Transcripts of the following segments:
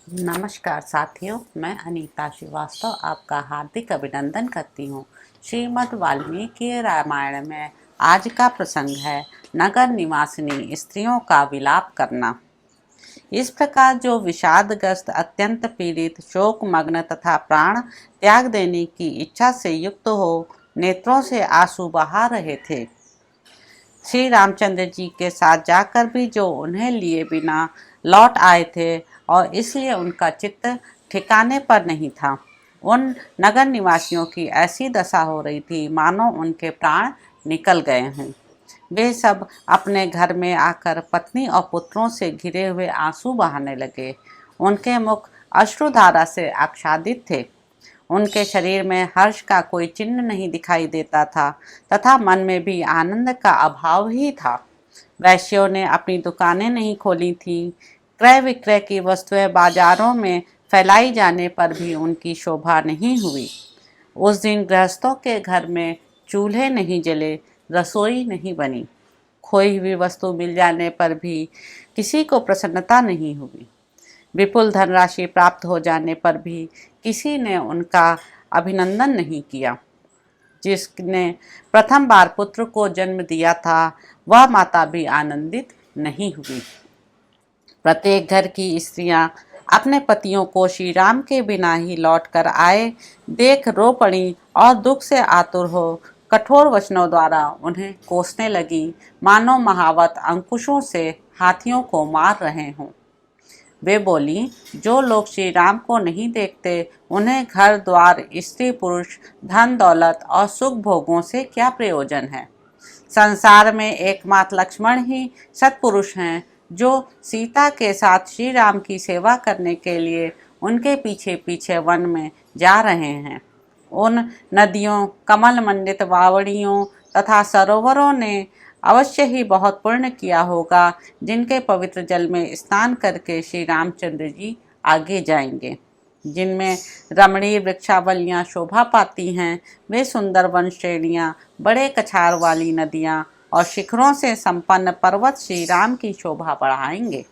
नमस्कार साथियों, मैं अनीता श्रीवास्तव आपका हार्दिक अभिनंदन करती हूँ। श्रीमद् वाल्मीकि रामायण में आज का प्रसंग है नगर निवासिनी स्त्रियों का विलाप करना। इस प्रकार जो विषादग्रस्त, अत्यंत पीड़ित, शोकमग्न तथा प्राण त्याग देने की इच्छा से युक्त हो नेत्रों से आंसू बहा रहे थे, श्री रामचंद्र जी के साथ जाकर भी जो उन्हें लिए बिना लौट आए थे और इसलिए उनका चित्त ठिकाने पर नहीं था। उन नगर निवासियों की ऐसी दशा हो रही थी मानो उनके प्राण निकल गए हों। वे सब अपने घर में आकर पत्नी और पुत्रों से घिरे हुए आंसू बहाने लगे। उनके मुख अश्रुधारा से आच्छादित थे। उनके शरीर में हर्ष का कोई चिन्ह नहीं दिखाई देता था तथा मन में भी आनंद का अभाव ही था। वैश्यों ने अपनी दुकानें नहीं खोली थीं। क्रय विक्रय की वस्तुएं बाजारों में फैलाई जाने पर भी उनकी शोभा नहीं हुई। उस दिन गृहस्थों के घर में चूल्हे नहीं जले, रसोई नहीं बनी। खोई हुई वस्तु मिल जाने पर भी किसी को प्रसन्नता नहीं हुई। विपुल धनराशि प्राप्त हो जाने पर भी किसी ने उनका अभिनंदन नहीं किया। जिसने प्रथम बार पुत्र को जन्म दिया था वह माता भी आनंदित नहीं हुई। प्रत्येक घर की स्त्रियां अपने पतियों को श्री राम के बिना ही लौट कर आए देख रो पड़ी और दुख से आतुर हो कठोर वचनों द्वारा उन्हें कोसने लगी, मानो महावत अंकुशों से हाथियों को मार रहे हों। वे बोली, जो लोग श्री राम को नहीं देखते उन्हें घर द्वार, स्त्री पुरुष, धन दौलत और सुख भोगों से क्या प्रयोजन है। संसार में एकमात्र लक्ष्मण ही सत्पुरुष हैं जो सीता के साथ श्री राम की सेवा करने के लिए उनके पीछे पीछे वन में जा रहे हैं। उन नदियों, कमल मंडित बावड़ियों तथा सरोवरों ने अवश्य ही बहुत पुण्य किया होगा जिनके पवित्र जल में स्नान करके श्री रामचंद्र जी आगे जाएंगे। जिनमें रमणीय वृक्षावलियाँ शोभा पाती हैं, वे सुंदर वन श्रेणियाँ, बड़े कछार वाली नदियाँ और शिखरों से संपन्न पर्वत श्री राम की शोभा बढ़ाएंगे।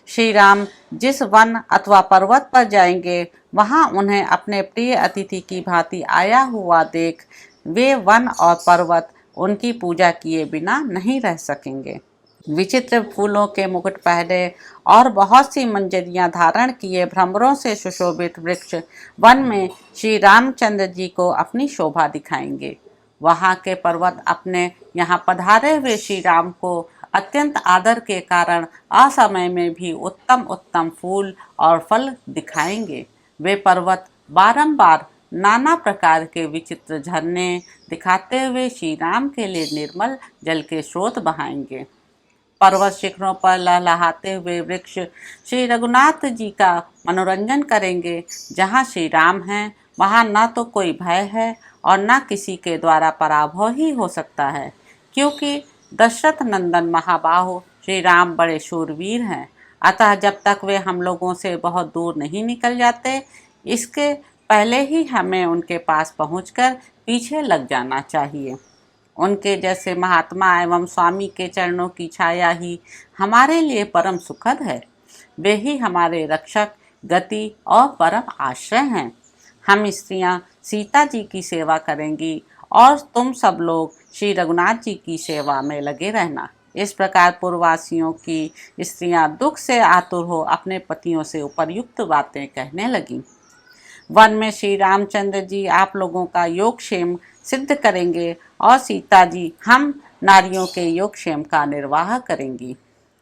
श्री राम जिस वन अथवा पर्वत पर जाएंगे वहां उन्हें अपने प्रिय अतिथि की भांति आया हुआ देख वे वन और पर्वत उनकी पूजा किए बिना नहीं रह सकेंगे। विचित्र फूलों के मुकुट पहने और बहुत सी मंजरियां धारण किए भ्रमरों से सुशोभित वृक्ष वन में श्री रामचंद्र जी को अपनी शोभा दिखाएंगे। वहां के पर्वत अपने यहाँ पधारे हुए श्री राम को अत्यंत आदर के कारण असमय में भी उत्तम उत्तम फूल और फल दिखाएंगे। वे पर्वत बारंबार नाना प्रकार के विचित्र झरने दिखाते हुए श्री राम के लिए निर्मल जल के स्रोत बहाएंगे। पर्वत शिखरों पर लहलहाते हुए वृक्ष श्री रघुनाथ जी का मनोरंजन करेंगे। जहाँ श्री राम हैं वहाँ न तो कोई भय है और न किसी के द्वारा पराभव ही हो सकता है, क्योंकि दशरथ नंदन महाबाहु श्री राम बड़े शूरवीर हैं। अतः जब तक वे हम लोगों से बहुत दूर नहीं निकल जाते, इसके पहले ही हमें उनके पास पहुंचकर पीछे लग जाना चाहिए। उनके जैसे महात्मा एवं स्वामी के चरणों की छाया ही हमारे लिए परम सुखद है। वे ही हमारे रक्षक, गति और परम आश्रय हैं। हम स्त्रियां सीता जी की सेवा करेंगी और तुम सब लोग श्री रघुनाथ जी की सेवा में लगे रहना। इस प्रकार पूर्ववासियों की स्त्रियां दुख से आतुर हो अपने पतियों से उपर्युक्त बातें कहने लगीं। वन में श्री रामचंद्र जी आप लोगों का योगक्षेम सिद्ध करेंगे और सीता जी हम नारियों के योगक्षेम का निर्वाह करेंगी।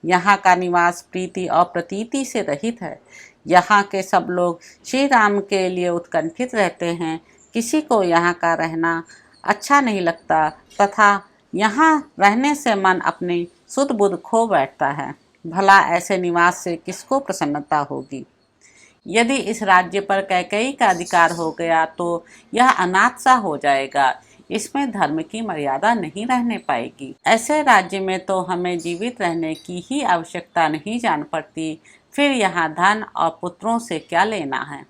यहाँ का निवास प्रीति और प्रतीति से रहित है। यहाँ के सब लोग श्री राम के लिए उत्कंठित रहते हैं। किसी को यहाँ का रहना अच्छा नहीं लगता तथा यहाँ रहने से मन अपनी सुध बुध खो बैठता है। भला ऐसे निवास से किसको प्रसन्नता होगी। यदि इस राज्य पर कैकेयी का अधिकार हो गया तो यह अनाथ सा हो जाएगा। इसमें धर्म की मर्यादा नहीं रहने पाएगी। ऐसे राज्य में तो हमें जीवित रहने की ही आवश्यकता नहीं जान पड़ती, फिर यहाँ धन और पुत्रों से क्या लेना है।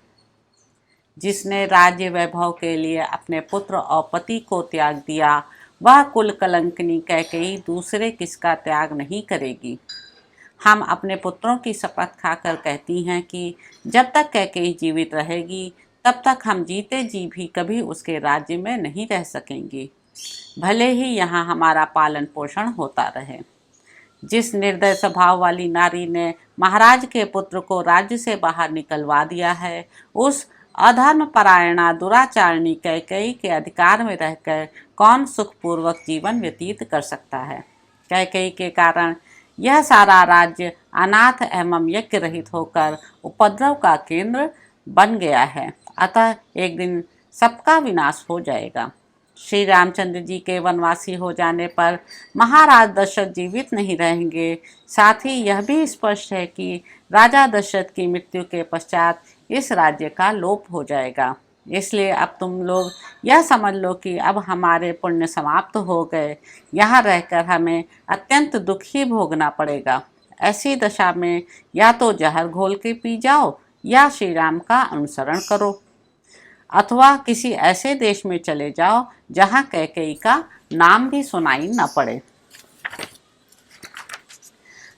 जिसने राज्य वैभव के लिए अपने पुत्र और पति को त्याग दिया, वह कुल कलंकनी कैकेयी दूसरे किसका त्याग नहीं करेगी। हम अपने पुत्रों की शपथ खाकर कहती हैं कि जब तक कैकेयी जीवित रहेगी तब तक हम जीते जी भी कभी उसके राज्य में नहीं रह सकेंगे, भले ही यहाँ हमारा पालन पोषण होता रहे। जिस निर्दय स्वभाव वाली नारी ने महाराज के पुत्र को राज्य से बाहर निकलवा दिया है, उस अधर्म परायणा दुराचारणी कैकेयी के अधिकार में रहकर कौन सुखपूर्वक जीवन व्यतीत कर सकता है। कैकेयी के कारण यह सारा राज्य अनाथ एवं यज्ञ रहित होकर उपद्रव का केंद्र बन गया है, अतः एक दिन सबका विनाश हो जाएगा। श्री रामचंद्र जी के वनवासी हो जाने पर महाराज दशरथ जीवित नहीं रहेंगे। साथ ही यह भी स्पष्ट है कि राजा दशरथ की मृत्यु के पश्चात इस राज्य का लोप हो जाएगा। इसलिए अब तुम लोग यह समझ लो कि अब हमारे पुण्य समाप्त हो गए, यहाँ रहकर हमें अत्यंत दुख ही भोगना पड़ेगा। ऐसी दशा में या तो जहर घोल के पी जाओ या श्री राम का अनुसरण करो, अथवा किसी ऐसे देश में चले जाओ जहाँ कैकेयी का नाम भी सुनाई न पड़े।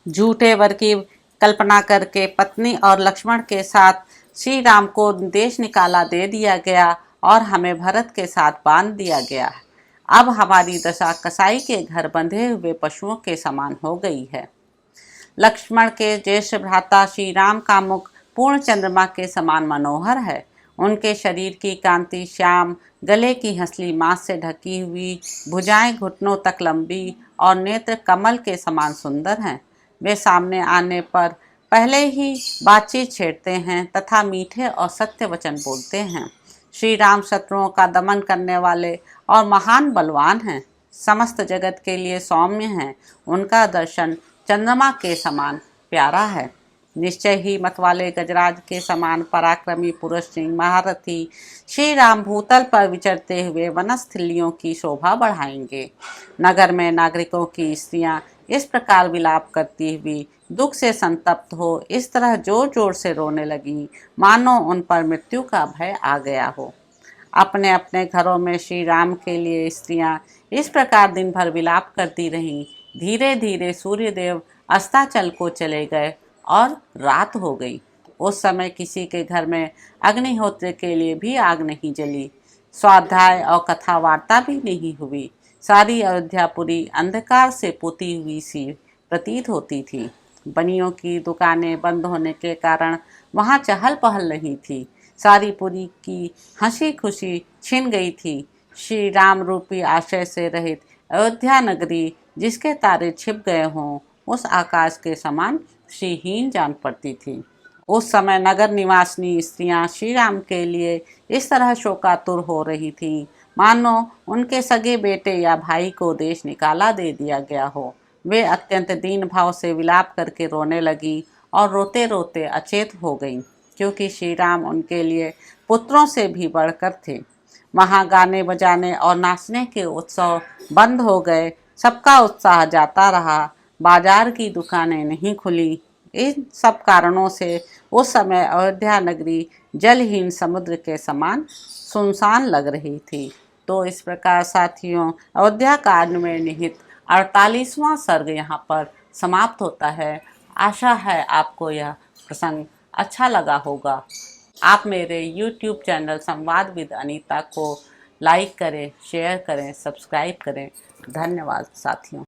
झूठे वर की कल्पना करके पत्नी और लक्ष्मण के साथ श्री राम को देश निकाला दे दिया गया और हमें भरत के साथ बांध दिया गया। अब हमारी दशा कसाई के घर बंधे हुए पशुओं के समान हो गई है। लक्ष्मण के ज्येष्ठ भ्राता श्री राम का मुख पूर्ण चंद्रमा के समान मनोहर है। उनके शरीर की कांति श्याम, गले की हंसली मांस से ढकी हुई, भुजाएं घुटनों तक लंबी और नेत्र कमल के समान सुंदर हैं। वे सामने आने पर पहले ही बातचीत छेड़ते हैं तथा मीठे और सत्य वचन बोलते हैं। श्री राम शत्रुओं का दमन करने वाले और महान बलवान हैं, समस्त जगत के लिए सौम्य हैं। उनका दर्शन चंद्रमा के समान प्यारा है। निश्चय ही मतवाले गजराज के समान पराक्रमी पुरुष सिंह महारथी श्री राम भूतल पर विचरते हुए वनस्थलियों की शोभा बढ़ाएंगे। नगर में नागरिकों की स्त्रियां इस प्रकार विलाप करती हुई दुख से संतप्त हो इस तरह जोर जोर से रोने लगी मानो उन पर मृत्यु का भय आ गया हो। अपने अपने घरों में श्री राम के लिए स्त्रियां इस प्रकार दिन भर विलाप करती रहीं। धीरे धीरे सूर्यदेव अस्ताचल को चले गए और रात हो गई। उस समय किसी के घर में अग्निहोत्र के लिए भी आग नहीं जली, स्वाध्याय और कथा वार्ता भी नहीं हुई। सारी अयोध्यापुरी अंधकार से पुती हुई सी प्रतीत होती थी। बनियों की दुकानें बंद होने के कारण वहाँ चहल पहल नहीं थी। सारी पुरी की हंसी खुशी छिन गई थी। श्री राम रूपी आशय से रहित अयोध्या नगरी जिसके तारे छिप गए हों, उस आकाश के समान श्रीहीन जान पड़ती थी। उस समय नगर निवासिनी स्त्रियां श्री राम के लिए इस तरह शोकातुर हो रही थीं मानो उनके सगे बेटे या भाई को देश निकाला दे दिया गया हो। वे अत्यंत दीन भाव से विलाप करके रोने लगी और रोते रोते अचेत हो गईं, क्योंकि श्री राम उनके लिए पुत्रों से भी बढ़कर थे। वहाँ गाने बजाने और नाचने के उत्सव बंद हो गए। सबका उत्साह जाता रहा। बाजार की दुकानें नहीं खुली। इन सब कारणों से उस समय अयोध्या नगरी जलहीन समुद्र के समान सुनसान लग रही थी। तो इस प्रकार साथियों, अयोध्या कांड में निहित 48वां सर्ग यहाँ पर समाप्त होता है। आशा है आपको यह प्रसंग अच्छा लगा होगा। आप मेरे YouTube चैनल संवाद विद अनीता को लाइक करें, शेयर करें, सब्सक्राइब करें। धन्यवाद साथियों।